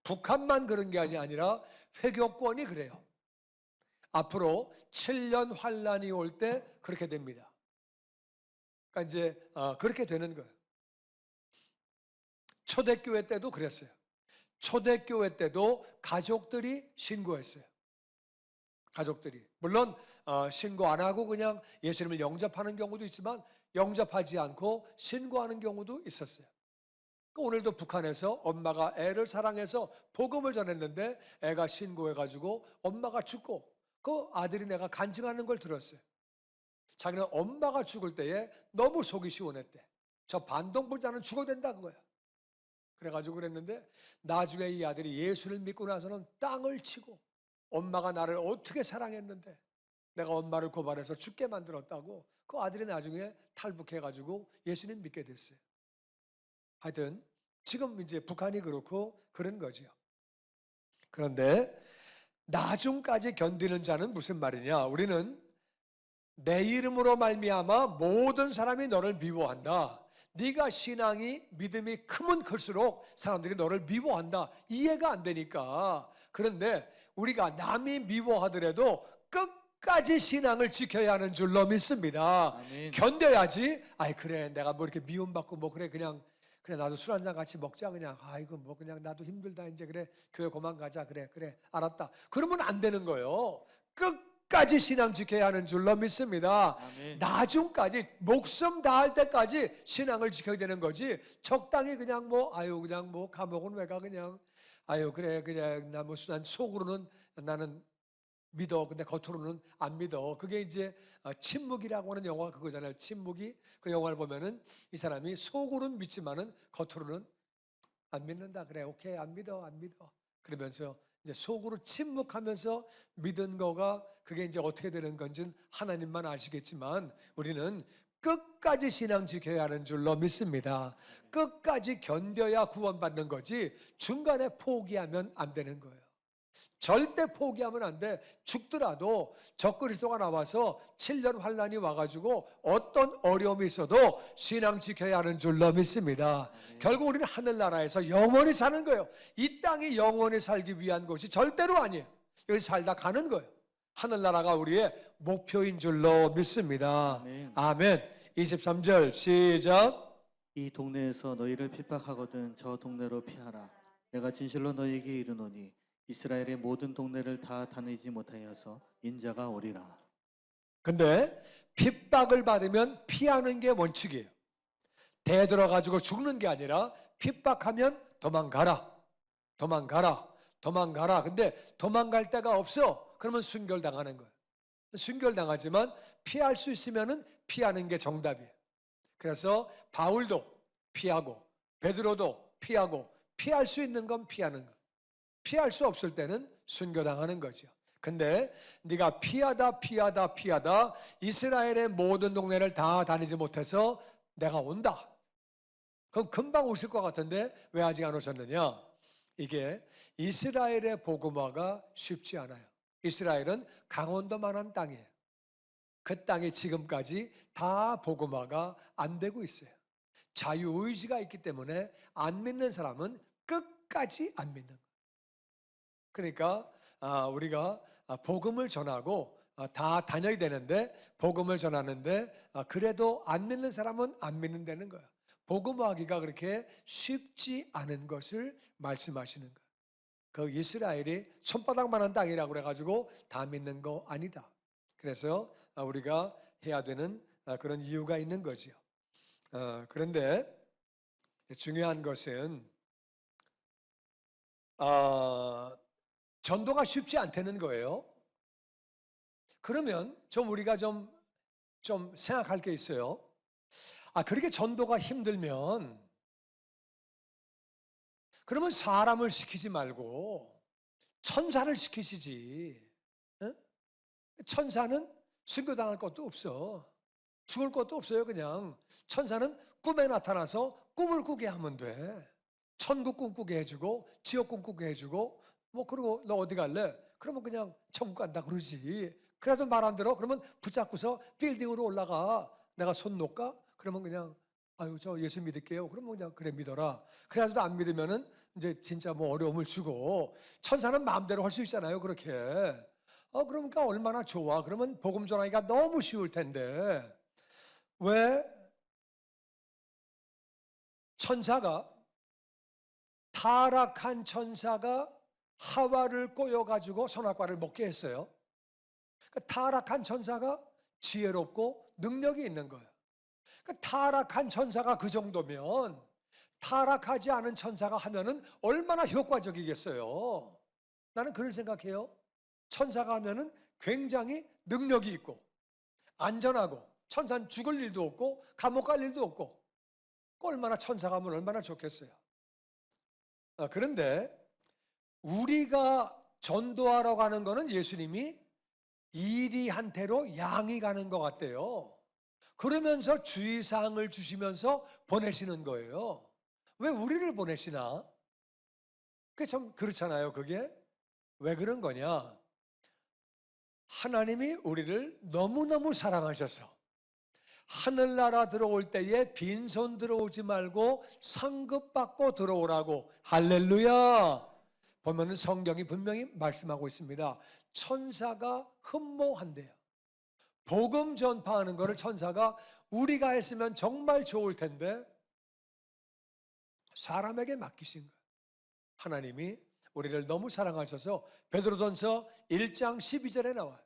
북한만 그런 게 아니라 회교권이 그래요. 앞으로 7년 환란이 올 때 그렇게 됩니다. 그러니까 이제 그렇게 되는 거예요. 초대교회 때도 그랬어요. 초대교회 때도 가족들이 신고했어요. 가족들이 물론 신고 안 하고 그냥 예수님을 영접하는 경우도 있지만 영접하지 않고 신고하는 경우도 있었어요. 오늘도 북한에서 엄마가 애를 사랑해서 복음을 전했는데 애가 신고해가지고 엄마가 죽고 그 아들이 내가 간증하는 걸 들었어요. 자기는 엄마가 죽을 때에 너무 속이 시원했대. 저 반동불자는 죽어야 된다 그거야. 그래가지고 그랬는데 나중에 이 아들이 예수를 믿고 나서는 땅을 치고 엄마가 나를 어떻게 사랑했는데 내가 엄마를 고발해서 죽게 만들었다고 그 아들이 나중에 탈북해가지고 예수님 믿게 됐어요. 하여튼 지금 이제 북한이 그렇고 그런 거죠. 그런데 나중까지 견디는 자는 무슨 말이냐? 우리는 내 이름으로 말미암아 모든 사람이 너를 미워한다. 네가 신앙이 믿음이 크면 클수록 사람들이 너를 미워한다. 이해가 안 되니까. 그런데 우리가 남이 미워하더라도 끝까지 신앙을 지켜야 하는 줄로 믿습니다. 아멘. 견뎌야지. 아이 그래 내가 뭐 이렇게 미움받고 뭐 그래 그냥 그래 나도 술 한잔 같이 먹자 그냥 아이고 뭐 그냥 나도 힘들다 이제 그래 교회 그만 가자 그래 알았다. 그러면 안 되는 거예요. 끝까지 신앙 지켜야 하는 줄로 믿습니다. 아멘. 나중까지 목숨 다할 때까지 신앙을 지켜야 되는 거지 적당히 그냥 뭐 아유 그냥 뭐 감옥은 왜 가 그냥 아유 그래 난 속으로는 나는 믿어. 근데 겉으로는 안 믿어. 그게 이제 침묵이라고 하는 영화 그거잖아요. 침묵이 그 영화를 보면은 이 사람이 속으로는 믿지만은 겉으로는 안 믿는다. 그래, 오케이, 안 믿어, 안 믿어. 그러면서 이제 속으로 침묵하면서 믿은 거가 그게 이제 어떻게 되는 건지는 하나님만 아시겠지만 우리는 끝까지 신앙 지켜야 하는 줄로 믿습니다. 끝까지 견뎌야 구원받는 거지 중간에 포기하면 안 되는 거예요. 절대 포기하면 안 돼. 죽더라도 적그리스도가 나와서 7년 환란이 와가지고 어떤 어려움이 있어도 신앙 지켜야 하는 줄로 믿습니다. 결국 우리는 하늘나라에서 영원히 사는 거예요. 이 땅이 영원히 살기 위한 곳이 절대로 아니에요. 여기 살다 가는 거예요. 하늘나라가 우리의 목표인 줄로 믿습니다. 아멘. 아멘. 23절 시작. 이 동네에서 너희를 핍박하거든 저 동네로 피하라. 내가 진실로 너희에게 이르노니 이스라엘의 모든 동네를 다 다니지 못하여서 인자가 오리라. 근데 핍박을 받으면 피하는 게 원칙이에요. 대들어가지고 죽는 게 아니라 핍박하면 도망가라. 도망가라. 도망가라. 근데 도망갈 데가 없어. 그러면 순결당하는 거예요. 순결당하지만 피할 수 있으면 피하는 게 정답이에요. 그래서 바울도 피하고 베드로도 피하고 피할 수 있는 건 피하는 거. 피할 수 없을 때는 순교당하는 거죠. 근데 네가 피하다 이스라엘의 모든 동네를 다 다니지 못해서 내가 온다. 그럼 금방 오실 것 같은데 왜 아직 안 오셨느냐? 이게 이스라엘의 복음화가 쉽지 않아요. 이스라엘은 강원도만한 땅이에요. 그 땅이 지금까지 다 복음화가 안 되고 있어요. 자유의지가 있기 때문에 안 믿는 사람은 끝까지 안 믿는 거예요. 그러니까 우리가 복음을 전하고 다 다녀야 되는데 복음을 전하는데 그래도 안 믿는 사람은 안 믿는다는 거예요. 복음하기가 그렇게 쉽지 않은 것을 말씀하시는 거예요. 그 이스라엘이 손바닥만한 땅이라고 그래가지고 다 믿는 거 아니다. 그래서 우리가 해야 되는 그런 이유가 있는 거죠. 그런데 중요한 것은 전도가 쉽지 않다는 거예요. 그러면 우리가 좀 생각할 게 있어요. 그렇게 전도가 힘들면 그러면 사람을 시키지 말고 천사를 시키시지. 천사는 순교당할 것도 없어. 죽을 것도 없어요. 그냥 천사는 꿈에 나타나서 꿈을 꾸게 하면 돼. 천국 꿈꾸게 해주고 지옥 꿈꾸게 해주고 그리고 너 어디 갈래? 그러면 그냥 천국 간다 그러지. 그래도 말 안 들어? 그러면 붙잡고서 빌딩으로 올라가. 내가 손 놓을까? 그러면 그냥 아유 저 예수 믿을게요. 그러면 그냥 그래 믿어라. 그래도 안 믿으면은 이제 진짜 어려움을 주고 천사는 마음대로 할 수 있잖아요. 그렇게. 그러니까 얼마나 좋아. 그러면 복음 전하기가 너무 쉬울 텐데 왜 타락한 천사가 하와를 꼬여가지고 선악과를 먹게 했어요. 타락한 천사가 지혜롭고 능력이 있는 거예요. 타락한 천사가 그 정도면 타락하지 않은 천사가 하면은 얼마나 효과적이겠어요. 나는 그런 생각해요. 천사가 하면은 굉장히 능력이 있고 안전하고 천사는 죽을 일도 없고 감옥 갈 일도 없고 얼마나 천사가 하면 얼마나 좋겠어요. 그런데 우리가 전도하러 가는 거는 예수님이 이리한테로 양이 가는 것 같대요. 그러면서 주의사항을 주시면서 보내시는 거예요. 왜 우리를 보내시나? 그게 좀 그렇잖아요. 그게 왜 그런 거냐? 하나님이 우리를 너무너무 사랑하셔서 하늘나라 들어올 때에 빈손 들어오지 말고 상급받고 들어오라고. 할렐루야. 보면은 성경이 분명히 말씀하고 있습니다. 천사가 흠모한대요. 복음 전파하는 것을 천사가 우리가 했으면 정말 좋을 텐데 사람에게 맡기신 거예요. 하나님이 우리를 너무 사랑하셔서 베드로전서 1장 12절에 나와요.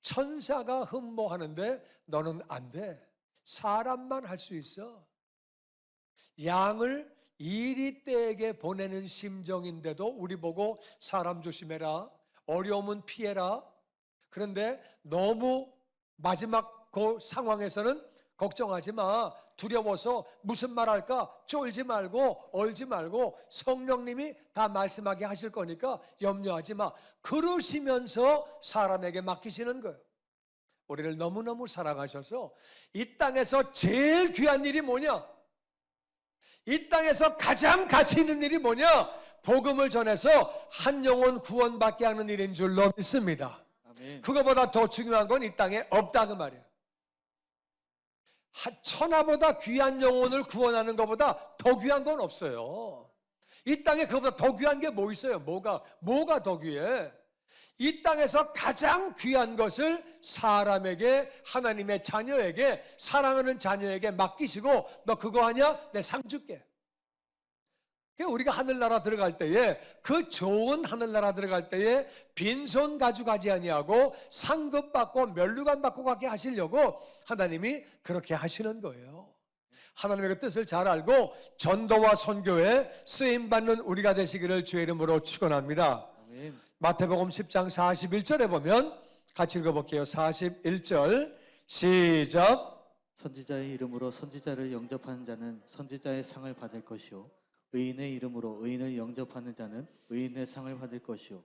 천사가 흠모하는데 너는 안 돼. 사람만 할 수 있어. 양을 이리떼에게 보내는 심정인데도 우리 보고 사람 조심해라, 어려움은 피해라. 그런데 너무 마지막 그 상황에서는 걱정하지 마, 두려워서 무슨 말 할까 쫄지 말고 얼지 말고 성령님이 다 말씀하게 하실 거니까 염려하지 마, 그러시면서 사람에게 맡기시는 거예요. 우리를 너무너무 사랑하셔서 이 땅에서 제일 귀한 일이 뭐냐, 이 땅에서 가장 가치 있는 일이 뭐냐, 복음을 전해서 한 영혼 구원받게 하는 일인 줄로 믿습니다. 아멘. 그거보다 더 중요한 건 이 땅에 없다 그 말이에요. 천하보다 귀한 영혼을 구원하는 것보다 더 귀한 건 없어요. 이 땅에 그거보다 더 귀한 게 뭐 있어요? 뭐가 더 귀해? 이 땅에서 가장 귀한 것을 사람에게, 하나님의 자녀에게, 사랑하는 자녀에게 맡기시고 너 그거 하냐? 내 상 줄게. 우리가 하늘나라 들어갈 때에, 그 좋은 하늘나라 들어갈 때에 빈손 가져가지 아니하고 상급 받고 면류관 받고 가게 하시려고 하나님이 그렇게 하시는 거예요. 하나님의 그 뜻을 잘 알고 전도와 선교에 쓰임받는 우리가 되시기를 주의 이름으로 축원합니다. 아멘. 마태복음 10장 41절에 보면 같이 읽어볼게요. 41절 시작. 선지자의 이름으로 선지자를 영접하는 자는 선지자의 상을 받을 것이요 의인의 이름으로 의인을 영접하는 자는 의인의 상을 받을 것이요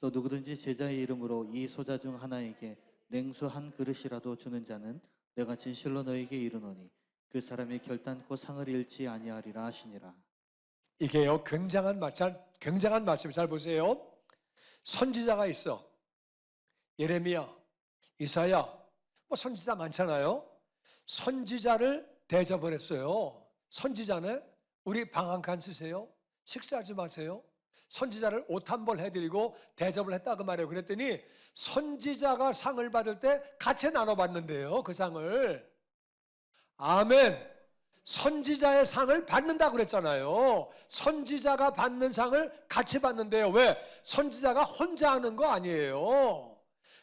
또 누구든지 제자의 이름으로 이 소자 중 하나에게 냉수 한 그릇이라도 주는 자는 내가 진실로 너에게 이르노니 그 사람이 결단코 상을 잃지 아니하리라 하시니라. 이게요, 굉장한 말씀. 잘 보세요. 선지자가 있어. 예레미야, 이사야, 뭐 선지자 많잖아요. 선지자를 대접을 했어요. 선지자네, 우리 방 한 칸 쓰세요. 식사 좀 하세요. 선지자를 옷 한 벌 해드리고 대접을 했다 그 말이에요. 그랬더니 선지자가 상을 받을 때 같이 나눠받는데요, 그 상을. 아멘. 선지자의 상을 받는다고 그랬잖아요. 선지자가 받는 상을 같이 받는데요. 왜? 선지자가 혼자 하는 거 아니에요.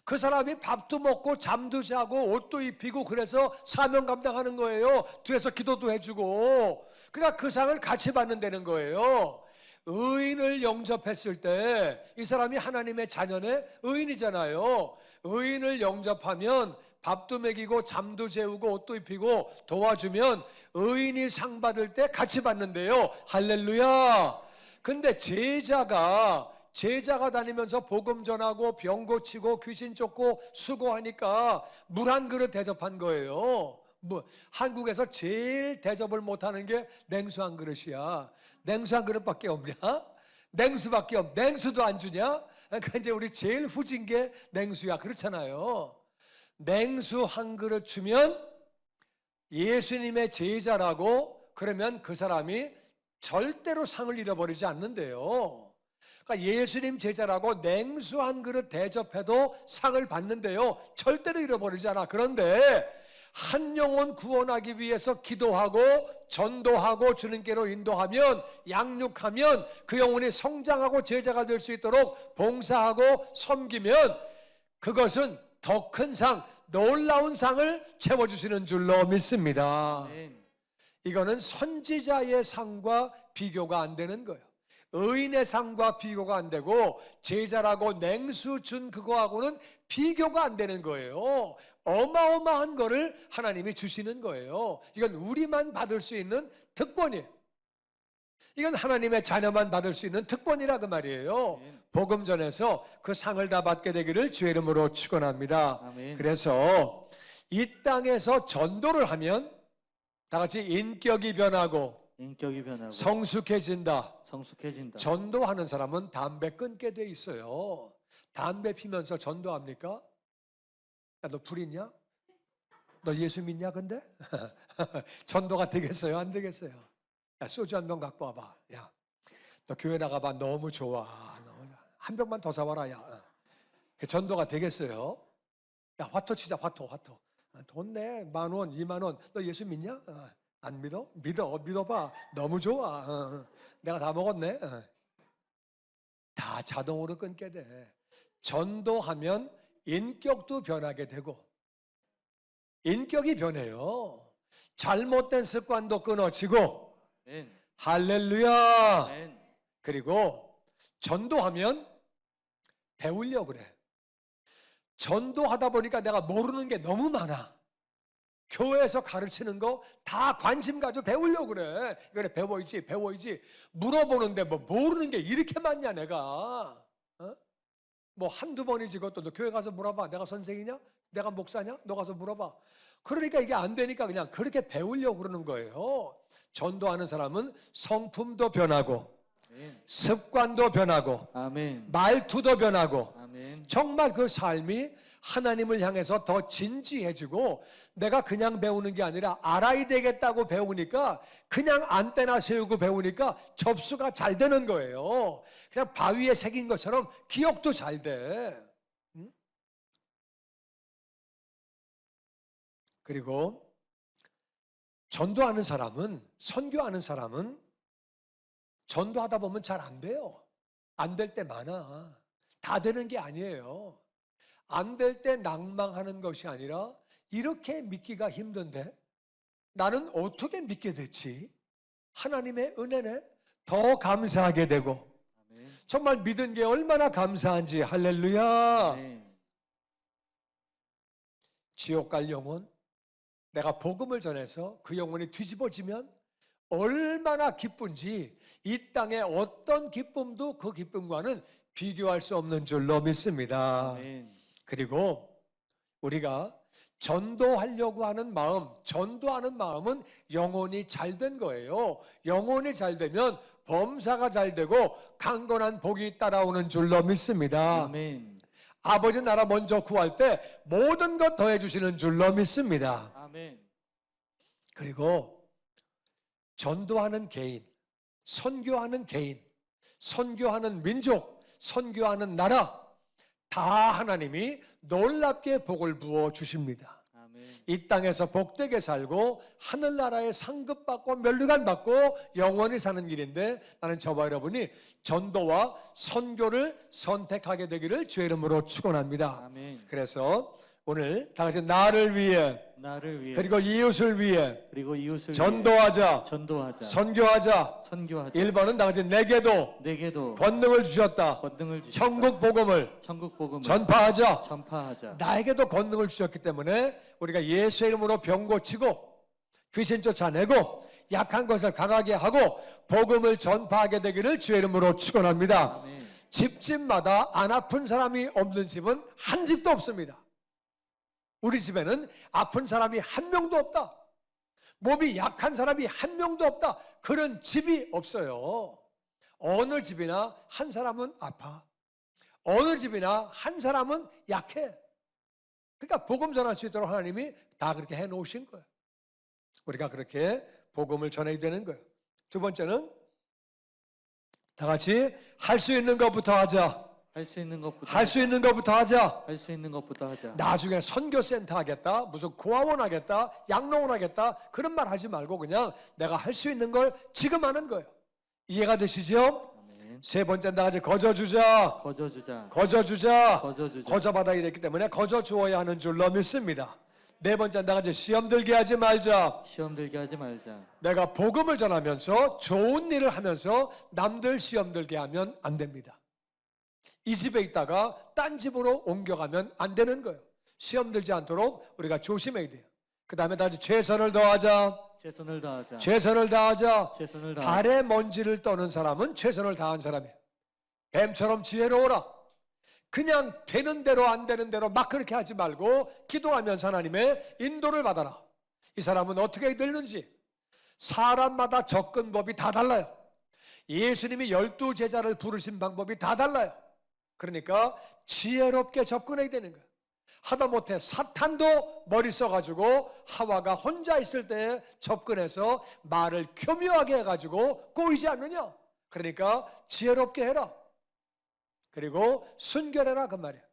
그 사람이 밥도 먹고 잠도 자고 옷도 입히고 그래서 사명 감당하는 거예요. 뒤에서 기도도 해주고. 그러니까 그 상을 같이 받는다는 거예요. 의인을 영접했을 때 이 사람이 하나님의 자녀네 의인이잖아요. 의인을 영접하면 밥도 먹이고 잠도 재우고 옷도 입히고 도와주면 의인이 상 받을 때 같이 받는데요. 할렐루야. 근데 제자가 다니면서 복음 전하고 병 고치고 귀신 쫓고 수고하니까 물 한 그릇 대접한 거예요. 한국에서 제일 대접을 못하는 게 냉수 한 그릇이야. 냉수 한 그릇밖에 없냐? 냉수밖에 없. 냉수도 안 주냐? 그러니까 이제 우리 제일 후진 게 냉수야. 그렇잖아요. 냉수 한 그릇 주면 예수님의 제자라고 그러면 그 사람이 절대로 상을 잃어버리지 않는데요. 그러니까 예수님 제자라고 냉수 한 그릇 대접해도 상을 받는데요. 절대로 잃어버리지 않아. 그런데 한 영혼 구원하기 위해서 기도하고 전도하고 주님께로 인도하면 양육하면 그 영혼이 성장하고 제자가 될 수 있도록 봉사하고 섬기면 그것은 더 큰 상, 놀라운 상을 채워주시는 줄로 믿습니다. 아멘. 이거는 선지자의 상과 비교가 안 되는 거예요. 의인의 상과 비교가 안 되고 제자라고 냉수 준 그거하고는 비교가 안 되는 거예요. 어마어마한 거를 하나님이 주시는 거예요. 이건 우리만 받을 수 있는 특권이에요. 이건 하나님의 자녀만 받을 수 있는 특권이라 그 말이에요. 복음 전에서 그 상을 다 받게 되기를 주의 이름으로 축원합니다. 아멘. 그래서 이 땅에서 전도를 하면 다 같이 인격이 변하고 성숙해진다. 전도하는 사람은 담배 끊게 돼 있어요. 담배 피면서 전도합니까? 야, 너 불 있냐? 너 예수 믿냐 근데? 전도가 되겠어요? 안 되겠어요? 야, 소주 한 병 갖고 와봐. 야, 너 교회 나가봐. 너무 좋아. 한 병만 더 사와라. 야, 전도가 되겠어요? 야, 화토 치자. 화토. 돈 내. 10,000원, 20,000원. 너 예수 믿냐? 안 믿어? 믿어봐. 너무 좋아. 내가 다 먹었네. 다 자동으로 끊게 돼. 전도하면 인격도 변하게 되고 인격이 변해요. 잘못된 습관도 끊어지고 할렐루야. 아멘. 그리고 전도하면 배우려고 그래. 전도하다 보니까 내가 모르는 게 너무 많아. 교회에서 가르치는 거 다 관심 가지고 배우려고 그래. 이거를 배워야지. 물어보는데 뭐 모르는 게 이렇게 많냐 내가. 어? 뭐 한두 번이지 그것도. 너 교회 가서 물어봐. 내가 선생이냐? 내가 목사냐? 너 가서 물어봐. 그러니까 이게 안 되니까 그냥 그렇게 배우려고 그러는 거예요. 전도하는 사람은 성품도 변하고 아멘. 습관도 변하고 아멘. 말투도 변하고 아멘. 정말 그 삶이 하나님을 향해서 더 진지해지고 내가 그냥 배우는 게 아니라 알아야 되겠다고 배우니까 그냥 안테나 세우고 배우니까 접수가 잘 되는 거예요. 그냥 바위에 새긴 것처럼 기억도 잘 돼. 응? 그리고 전도하는 사람은, 선교하는 사람은 전도하다 보면 잘 안 돼요. 안 될 때 많아. 다 되는 게 아니에요. 안 될 때 낭망하는 것이 아니라 이렇게 믿기가 힘든데 나는 어떻게 믿게 됐지? 하나님의 은혜네. 더 감사하게 되고 아멘. 정말 믿은 게 얼마나 감사한지. 할렐루야. 아멘. 지옥 갈 영혼, 내가 복음을 전해서 그 영혼이 뒤집어지면 얼마나 기쁜지 이 땅의 어떤 기쁨도 그 기쁨과는 비교할 수 없는 줄로 믿습니다. 아멘. 그리고 우리가 전도하려고 하는 마음, 전도하는 마음은 영혼이 잘 된 거예요. 영혼이 잘 되면 범사가 잘 되고 강건한 복이 따라오는 줄로 믿습니다. 아멘. 아버지 나라 먼저 구할 때 모든 것 더해 주시는 줄로 믿습니다. 아멘. 그리고 전도하는 개인, 선교하는 개인, 선교하는 민족, 선교하는 나라 다 하나님이 놀랍게 복을 부어 주십니다. 아멘. 이 땅에서 복되게 살고 하늘나라에 상급받고 면류관 받고 영원히 사는 길인데 나는 저와 여러분이 전도와 선교를 선택하게 되기를 주의 이름으로 축원합니다. 아멘. 그래서 오늘 다 같이 나를 위해 나를 위해 그리고 이웃을 위해 그리고 이웃을 전도하자, 위해 전도하자. 선교하자. 선교하자. 1번은 다 같이 내게도 내게도 권능을 주셨다. 권능을 주셨다. 천국 복음을 천국 복음을 전파하자. 전파하자. 나에게도 권능을 주셨기 때문에 우리가 예수의 이름으로 병 고치고 귀신 쫓아내고 약한 것을 강하게 하고 복음을 전파하게 되기를 주의 이름으로 축원합니다. 아멘. 집집마다 안 아픈 사람이 없는 집은 한 집도 없습니다. 우리 집에는 아픈 사람이 한 명도 없다. 몸이 약한 사람이 한 명도 없다. 그런 집이 없어요. 어느 집이나 한 사람은 아파. 어느 집이나 한 사람은 약해. 그러니까 복음 전할 수 있도록 하나님이 다 그렇게 해놓으신 거예요. 우리가 그렇게 복음을 전해야 되는 거예요. 두 번째는 다 같이 할 수 있는 것부터 하자. 할 수 있는 것부터 할 수 있는 것부터 하자. 할 수 있는 것부터 하자. 나중에 선교센터 하겠다, 무슨 고아원 하겠다, 양로원 하겠다 그런 말 하지 말고 그냥 내가 할 수 있는 걸 지금 하는 거예요. 이해가 되시죠? 아멘. 세 번째 다 같이 거저주자. 거저주자. 거저주자. 거저주자. 거저받아야 되기 때문에 거저주어야 하는 줄로 믿습니다. 네 번째 다 같이 시험 들게 하지 말자. 시험 들게 하지 말자. 내가 복음을 전하면서 좋은 일을 하면서 남들 시험 들게 하면 안 됩니다. 이 집에 있다가 딴 집으로 옮겨가면 안 되는 거예요. 시험 들지 않도록 우리가 조심해야 돼요. 그 다음에 다시 최선을 다하자. 최선을 다하자. 최선을 다하자. 최선을 다하자. 발에 먼지를 떠는 사람은 최선을 다한 사람이에요. 뱀처럼 지혜로워라. 그냥 되는 대로 안 되는 대로 막 그렇게 하지 말고 기도하면서 하나님의 인도를 받아라. 이 사람은 어떻게 되는지 사람마다 접근법이 다 달라요. 예수님이 12제자를 부르신 방법이 다 달라요. 그러니까 지혜롭게 접근해야 되는 거예요. 하다못해 사탄도 머리 써가지고 하와가 혼자 있을 때 접근해서 말을 교묘하게 해가지고 꼬이지 않느냐. 그러니까 지혜롭게 해라. 그리고 순결해라 그 말이에요.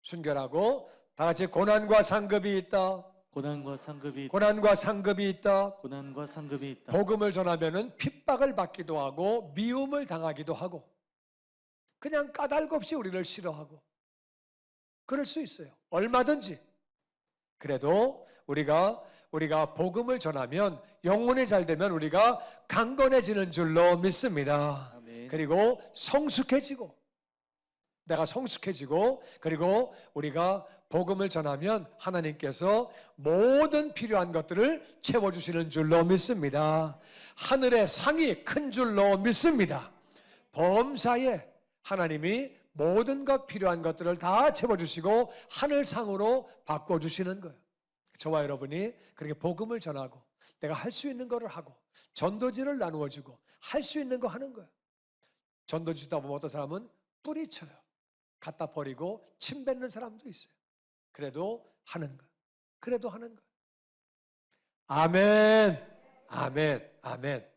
순결하고 다 같이 고난과 상급이 있다. 고난과 상급이 있다. 고난과 상급이 있다. 고난과 상급이 있다. 복음을 전하면은 핍박을 받기도 하고 미움을 당하기도 하고 그냥 까닭 없이 우리를 싫어하고 그럴 수 있어요. 얼마든지. 그래도 우리가 우리가 복음을 전하면 영혼이 잘 되면 우리가 강건해지는 줄로 믿습니다. 아멘. 그리고 성숙해지고 내가 성숙해지고 그리고 우리가 복음을 전하면 하나님께서 모든 필요한 것들을 채워주시는 줄로 믿습니다. 하늘의 상이 큰 줄로 믿습니다. 범사에 하나님이 모든 것 필요한 것들을 다 채워주시고 하늘상으로 바꿔주시는 거예요. 저와 여러분이 그렇게 복음을 전하고 내가 할 수 있는 거를 하고 전도지를 나누어주고 할 수 있는 거 하는 거예요. 전도지 주다 보면 어떤 사람은 뿌리쳐요. 갖다 버리고 침 뱉는 사람도 있어요. 그래도 하는 거예요. 그래도 하는 거예요. 아멘, 아멘, 아멘.